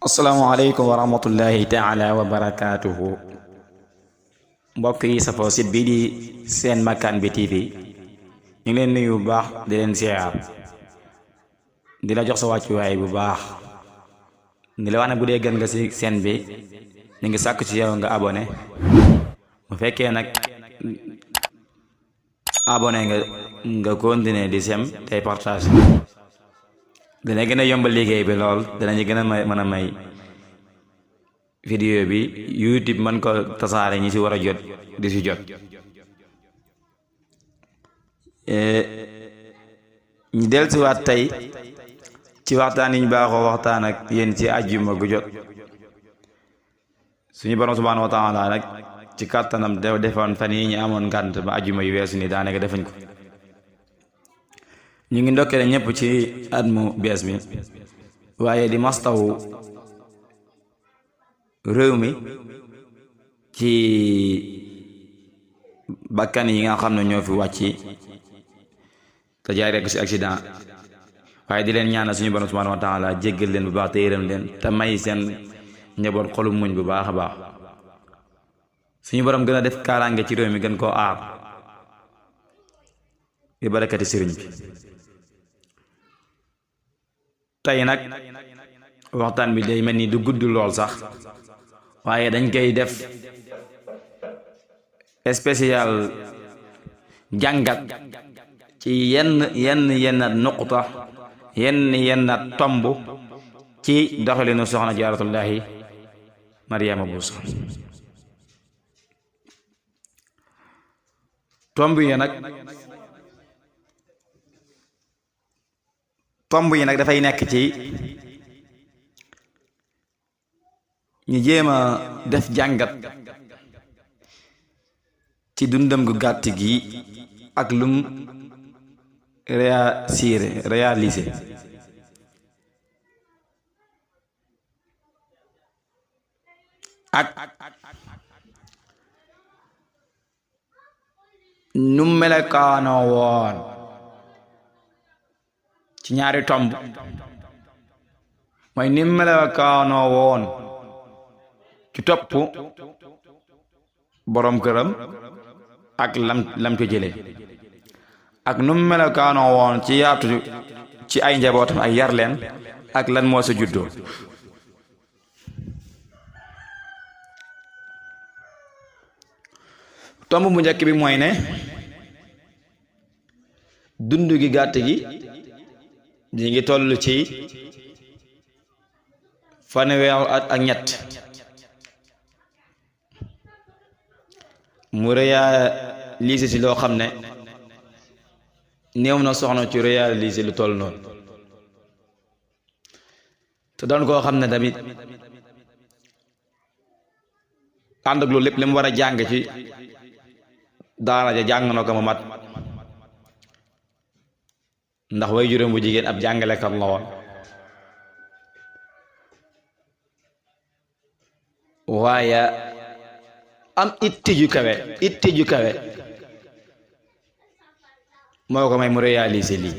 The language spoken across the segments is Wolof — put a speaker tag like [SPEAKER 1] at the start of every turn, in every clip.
[SPEAKER 1] asalaamaaleykum wa rahmatullahi taala wa barakaatuhu mbokk yi safoo sit bii di Sen Makkaan bi TV ñu ngi leen nuyu bu baax di leen siyaar di la jox sa wàccuwaay bu baax di la wax ne bu dee gën nga ci seen bi ñu ngi sàkku ci yow nga abonné bu fekkee nag abonné nga continuer di sem tey partage dina gën a yombal liggéey bi lool dinañu gën a mën a may vidéo bi YouTube mën ko tasaare ñi ci war a jot di ci jot ñu dellusiwaat tey ci waxtaan yi ñu baaxoo waxtaan ak yéen ci àjjuma gu jot suñu borom subhaanahu wa taala nag ci kàttanam defoon fan yi ñu amoon ngànt ba àjjuma yu weesu ni daanaka defuñ ko ñu ngi ndokkale ñëpp ci at mu bees mi waaye di mastawu réew mi ci bakkan yi nga xam ne ñoo fi wàcc te jaaree ko ci accident waaye di leen ñaanal suñu borom subhanahu wa taala jéggal leen bu baax te yërëm leen te may seen njaboot xolu muñ bu baax a baax suñu borom gën a def kaaraange ci réew mi gën koo aar bi barakati sëriñ bi tey nag waxtaan bi day mel ni du gudd lool sax waaye dañ koy def spécial jàngat ci yenn nuqta yenn tomb ci doxalinu soxna jaaratullahi Mariama Bousso tomb yi nag dafay nekk ci ñu jéem a def jàngat ci dundam gu gàtt gi ak lum réalisé ak num melekaanoo woon ci ñaari tomb mooy ni melekaanoo woon ci topp borom këram ak lam ko jëlee ak nu melekaanoo woon ci yaatu ci ay njabootam ay yar leen ak lan moo sa juddoo tomb bu njëkk bi mooy ne dund gi gàtt gi ñi ngi toll ci fanweer at ak ñett mu réalisé ci loo xam ne néew na soxna ci réalisé lu toll noonu te doon koo xam ne tamit ànd ak loolu lépp li mu war a jàng ci daara ja jàng na ko ma mat ndax way juróom bu jigéen ab jàngalekat la woon waaye am itti ju kawe moo ko may mu réaliser lii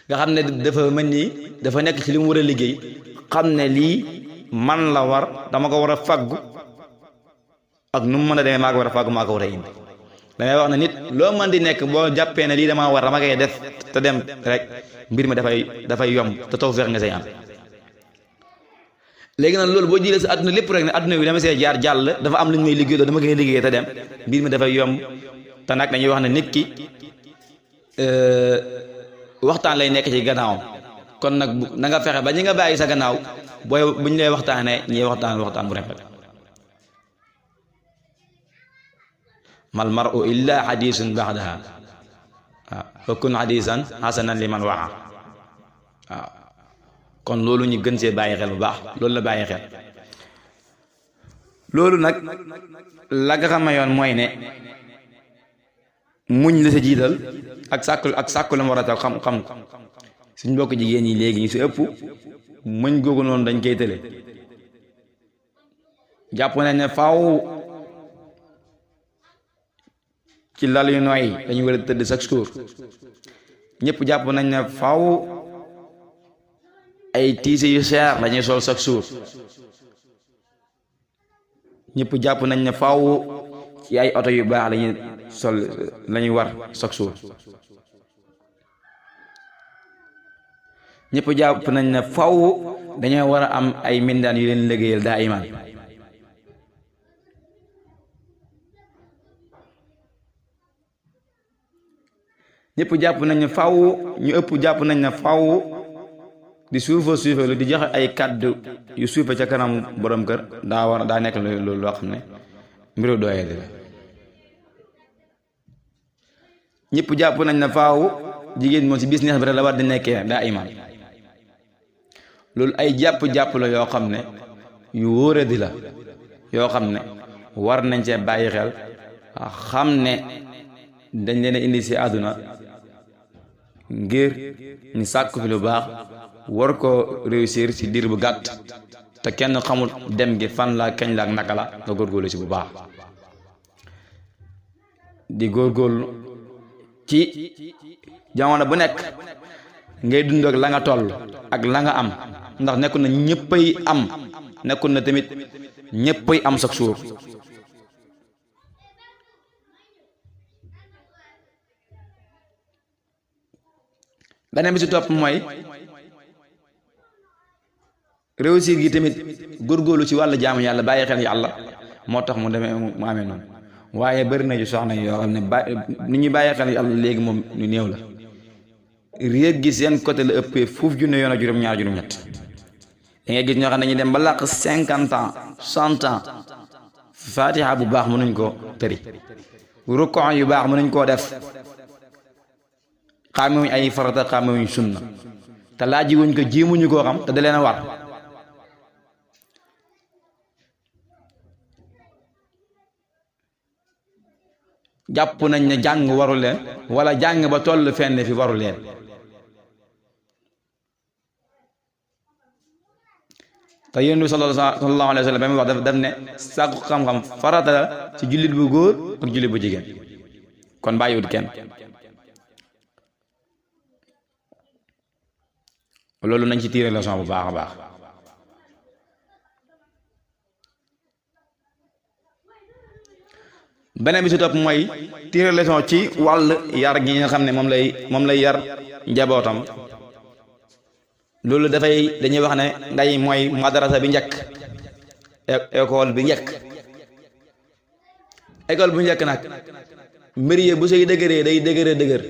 [SPEAKER 1] nga xam ne dafa mel ni dafa nekk ci li mu war a liggéey xam ne lii man la war dama ko war a faggu ak nu mu mën a demee maa ko war a faggu maa ko war a indi damay wax ne nit loo mën di nekk boo jàppee ne lii dama war dama koy def te dem rek mbir mi dafay yomb te tawfeex nga say am léegi nag loolu boo jëlee sa àdduna lépp rek ne àdduna bi dama see jaar jàll dafa am lu ñu may liggéey dama koy liggéey te dem mbir mi dafay yomb te nag dañuy wax ne nit ki waxtaan lay nekk ci gannaawam kon nag na nga fexe ba ñi nga bàyyi sa gannaaw booy bu ñu lay waxtaanee ñi waxtaan bu rafet mal mar'u illa hadisun ba'daha waaw fa kun hadisan hasanan liman waxa waaw kon loolu ñu gën see bàyyi xel bu baax loolu la bàyyi xel loolu nag la nga xamayoon mooy ne muñ la sa jiital ak sàkku la mu war a taw xam suñ mbokk jigéen ñi léegi ñu si ëpp muñ googu noonu dañ koy tële jàpp nañ ne faaw ci lal yu nooy dañu war a tëdd chaque jour ñëpp jàpp nañ ne faaw ay tiise yu seer lañuy sol chaque jour ñëpp jàpp nañ ne faaw ci ay oto yu baax lañuy sol lañuy war chaque jour ñëpp jàpp nañ ne faaw dañoo war a am ay mindaan yu leen liggéeyal daa iman ñëpp jàpp nañ ne faaw ñu ëpp jàpp nañ ne faaw di suufeelu di joxe ay kàddu yu suufe ca kanam borom kër daa nekk loolu loo xam ne mbiru doyee la ñëpp jàpp nañ ne faaw jigéen moom ci business bi rek la war di nekkee daa iman loolu ay jàpp la yoo xam ne yu wóore di la yoo xam ne war nañ cee bàyyi xel xam ne dañ leen a indi ci àdduna ngir ñu sàkk fi lu baax war ko réussir ci diir bu gàtt te kenn xamul dem gi fan la kañ la ak naka la nga góorgóorlu ci bu baax di góorgóorlu ci jamono bu nekk ngay dund ak la nga toll ak la nga am ndax nekkul na ñëppay am nekkul na tamit ñëppay am chaque jour beneen bi ci topp mooy réussir gi tamit góorgóorlu ci wàllu jaamu yàlla bàyyi xel yàlla moo tax mu demee mu amee noonu waaye bëri na ci soxna yoo xam ne ni ñuy bàyyi xel yàlla léegi moom ñu néew la réeg gi seen côté la ëppee fuuf junne yoon ak juróom-ñaar juróom-ñett da ngay gis ñoo xam ne dañuy dem ba làq 50 ans 100 ans fatiha bu baax mënuñ koo tëri rukon yu baax mënuñ koo def xàmmewuñ ay farata xàmmewuñ sunna te laaji wuñ ko jéemuñu koo xam te da leen a war jàpp nañ ne jàng waru leen wala jàng ba toll fenn fi waru leen te yonent bi sallallahu alayhi wa sallam ba muy wax daf ne sàkku xam-xam farata la ci jullit bu góor ak jullit bu jigéen kon bàyyiwut kenn loolu nañ ci tiire leçon bu baax a baax beneen bi ci topp mooy tiire leçon ci wàll yar gi nga xam ne moom lay yar njabootam loolu dañuy wax ne nday mooy madarasa bi njëkk école bi njëkk école bu njëkk nag mbir yi bu say dëgëree day dëgër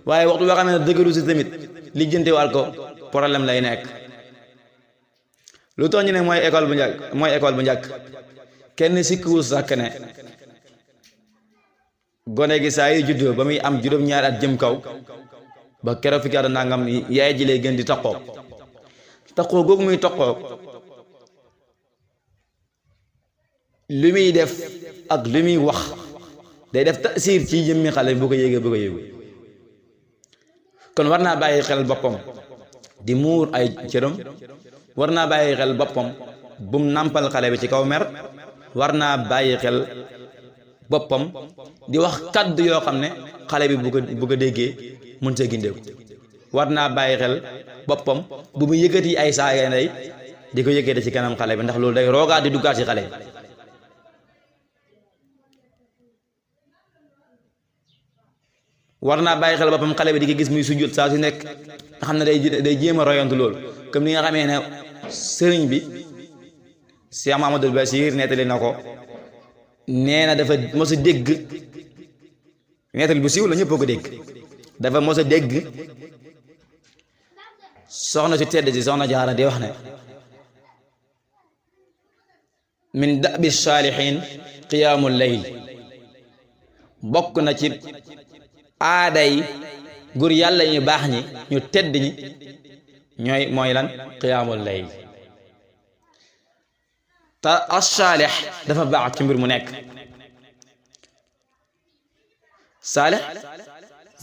[SPEAKER 1] waaye waxtu boo xam ne dëgëru si tamit lijjanti waal ko problème lay nekk lu tax ñu ne mooy école bu njëkk kenn sikkiwul sàkk ne gone gi saa yi juddoo ba muy am juróom-ñaari at jëm kaw ba keroog fi at nangam yaay ji lay gën di taxoo googu muy taxoo li muy def ak li muy wax day def tasir ci jëmmi xale bu ko yéegee bu ko yéegu kon war naa bàyyi xel boppam di muur ay cëram war naa bàyyi xel boppam bum nàmpal xale bi ci kaw mer war naa bàyyi xel boppam di wax kàddu yoo xam ne xale bi bu ko déggee mën see gindeeku war naa bàyyi xel boppam bu mu yëkkati ay saaga ndey di ko yëkkati ci kanam xale bi ndax loolu day roogaat di duggaat ci xale bi war naa bàyyi xel boppam xale bi di ko gis muy sujjóot saa su nekk nga xam ne day jéem a royantu loolu comme ni nga xamee ne sëriñ bi Cheikh Mahamadul Bachir nettali na ko nee na dafa mos a dégg nettali bu siiw la ñëpp ko dégg dafa mos a dégg soxna si tedd si soxna Jaara di wax ne min dabi saalihin qiyaamul layl bokk na ci aaday gur yàlla ñu baax ñi ñu tedd ñi mooy lan qiyaamul layl te as-saalih dafa baax ci mbir mu nekk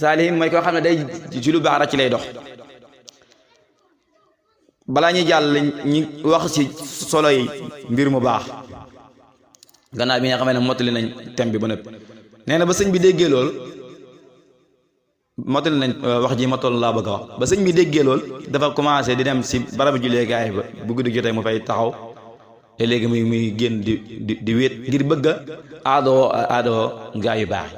[SPEAKER 1] saalihin mooy koo xam ne day ci lu baax rek ci lay dox balaa ñuy jàll ñi wax ci solo yi mbir mu baax gannaaw bi nga xam ne mottali nañ thème bi ba nëpp nee na ba sëñ bi déggee lool motal nañ wax ji ma toll laa bëgg a wax ba sëñ bi déggee lool dafa commencé di dem si barabu julleekaay ba bu guddi jotee mu fay taxaw te léegi muy génn di wéet ngir bëgg a aadoo gaa yu baax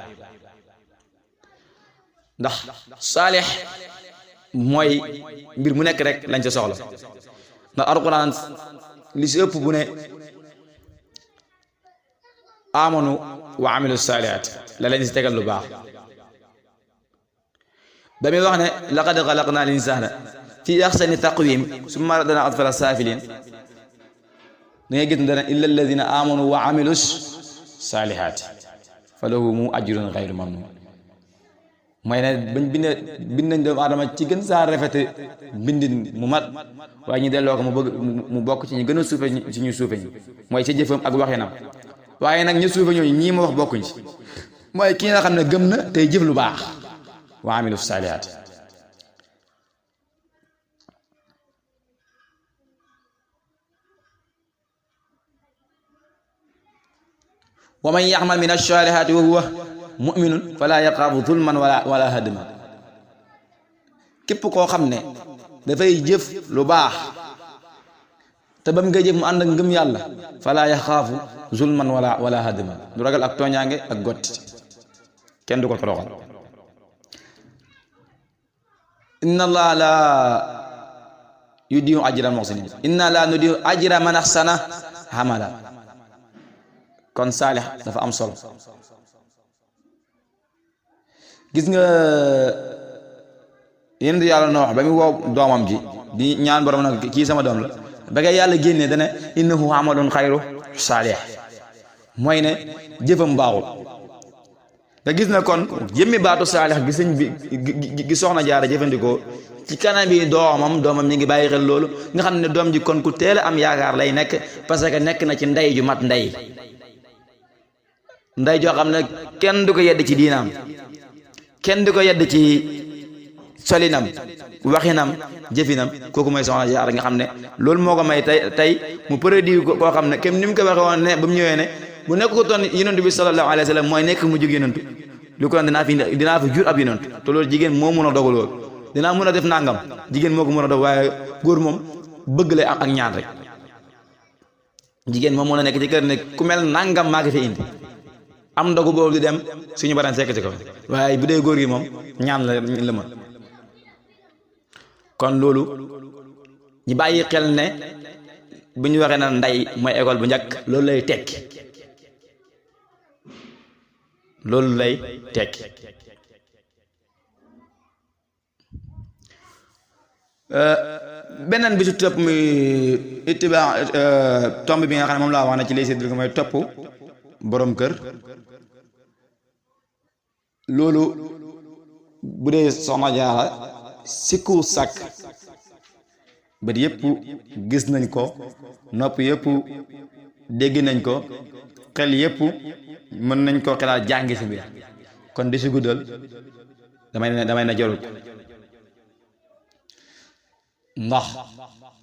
[SPEAKER 1] ndax saalix mooy mbir mu nekk rek lañ ca soxla ndax alxuraan li si ëpp bu ne amanu wa amilu saalihaat la leen si tegal lu baax ba muy wax ne laqad xalaqna al insaana fi axsani taqwim summa radana asfala saafiliin da ngay gis ne dana illa alladina amanu wa amilu saalihaat fa lahumu ajrun xayru mamnun mooy ne bañ bind nañ doomu aadama ci gën saa rafete bindin mu mat waaye ñu delloo ko mu bokk ci ñu gën a suufe ci ñu suufe ñi mooy ci jëfam ak waxinam waaye nag ñu suufe ñooñu ñii ma wax bokkuñ ci mooy ki nga xam ne gëm na tey jëf lu baax wa amilu saalihaat wa man yaxmal min ash-saalihaati wa huwa mu'minun fala yaxaafu zulman wala hadma képp koo xam ne dafay jëf lu baax te ba mu ngay jëf mu ànd ak ngëm yàlla fala yaxaafu zulman wala hadma du ragal ak tooñaange ak gotti kenn du ko toroxal inna allah la yudiu ajra muhsinin inna la nudiu ajra man ahsana amala kon saalix dafa am solo gis nga yéen di yàlla noox ba mu woo doomam ji di ñaan borom nag kii sama doom la ba ngay yàlla génnee dana innahu amalun xayru saalix mooy ne jëfam baaxul nga gis na kon jëmmi baatu saalix gi sëñ bi gi soxna jaara jëfandikoo ci kanam bi doomam ñi ngi bàyyi xel loolu nga xam ne doom ji kon ku teel a am yaakaar lay nekk parce que nekk na ci ndey ju mat ndey joo xam ne kenn du ko yedd ci diinaam kenn du ko yedd ci solinam waxinam jëfinam kooku mooy soxna jaara nga xam ne loolu moo ko may tey mu produit koo xam ne kem ni mu ko waxee woon ne ba mu ñëwee ne bu nekk ko toon yonent bi sallallahu alayhi wa sallam mooy nekk mu jóg yonentu lu ko dinaa fi jur ab yonentu te loolu jigéen moo mun a dogal loolu dinaa mun a def nangam jigéen moo ko mun a dog waaye góor moom bëgg lay am ak ñaan rek jigéen moom mun a nekk ci kër ne ku mel nangam maa ko fi indi am ndogu boobu di dem suñu baran sekk ci ko waaye bu dee góor gi moom ñaan la ma kon loolu ñu bàyyi xel ne bu ñu waxee na ndey mooy école bu njëkk loolu lay tekki beneen bi ci topp muy ittiba tomb bi nga xam ne moom laa wax na ci lay séddale ko mooy topp borom kër loolu bu dee soxna jaara sikku sàkk bët yëpp gis nañ ko nopp yëpp dégg nañ ko xel yëpp mën nañ ko xelaat jàngi si biir kon di si guddal damay na jarul ndax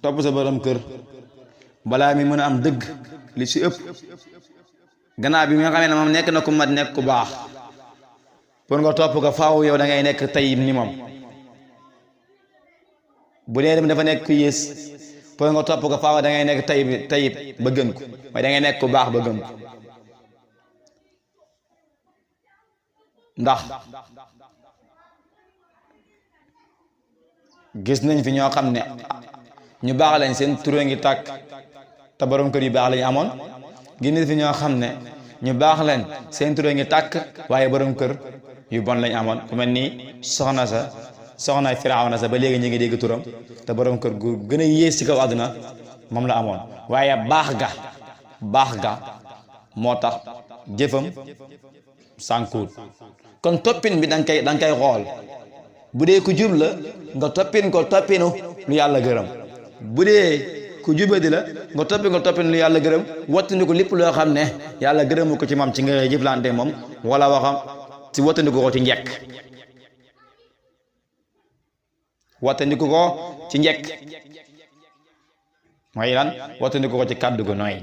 [SPEAKER 1] topp sa borom kër balaa mi mën a am dëgg li si ëpp gannaaw bi nga xamee ne moom nekk na ku mat nekk ku baax pour nga topp ko faaw yow da ngay nekk tayib ni moom bu dee dem dafa nekk ku yées pour nga topp ko faaw da ngay nekk tayib ba gën ko waaye da ngay nekk ku baax ba gën ko ndax gis nañ fi ñoo xam ne ñu baax lañ seen turé ngi tàkk te borom kër yu baax lañ amoon gis nañ fi ñoo xam ne ñu baax lañ seen turé ngi tàkk waaye borom kër yu bon lañ amoon ku mel ni soxna Firawna sa ba léegi ñu ngi dégg turam te borom kër gu gën a yées ci kaw àdduna moom la amoon waaye baax ga moo tax jëfam sànkuut kon toppin bi danga koy xool bu dee ku jub la nga toppin ko toppinu lu yàlla gërëm bu dee ku jubadi la nga toppin ko toppinu lu yàlla gërëm wattandiku lépp loo xam ne yàlla gërëmu ko ci moom ci nga jëflante moom wala waxam ci wattandiku ko ci njekk wattandiku ko ci njekk mooy lan wattandiku ko ci kàddu gu nooy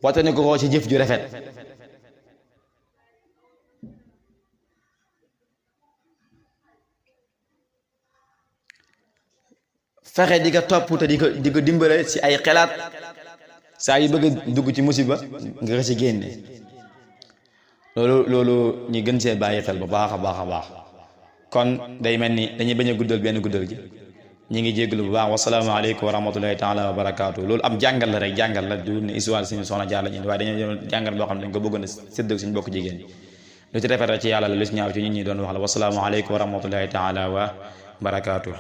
[SPEAKER 1] wattandiku ko ci jëf ju rafet fexe di ko topp te di ko dimbale si ay xelaat saa yu bëgg a dugg ci musiba nga ko si génne loolu ñu gën see bàyyi xel bu baax a baax a baax kon day mel ni dañuy bañ a guddal benn guddal gi ñi ngi jégalu bu baax wasalaamaaleykum wa rahmatullahi taala wa barakaatu loolu am jàngal la rek jàngal la du ne histoire suñu soxna jaar lañu indi waaye dañoo jàngal boo xam ne dañ ko bëggoon a séddal suñu bokk jigéen ñi lu ci rafet ci yàlla la lu si ñaaw ci nit ñi doon wax la wasalaamaaleykum wa rahmatullahi taala wa barakaatu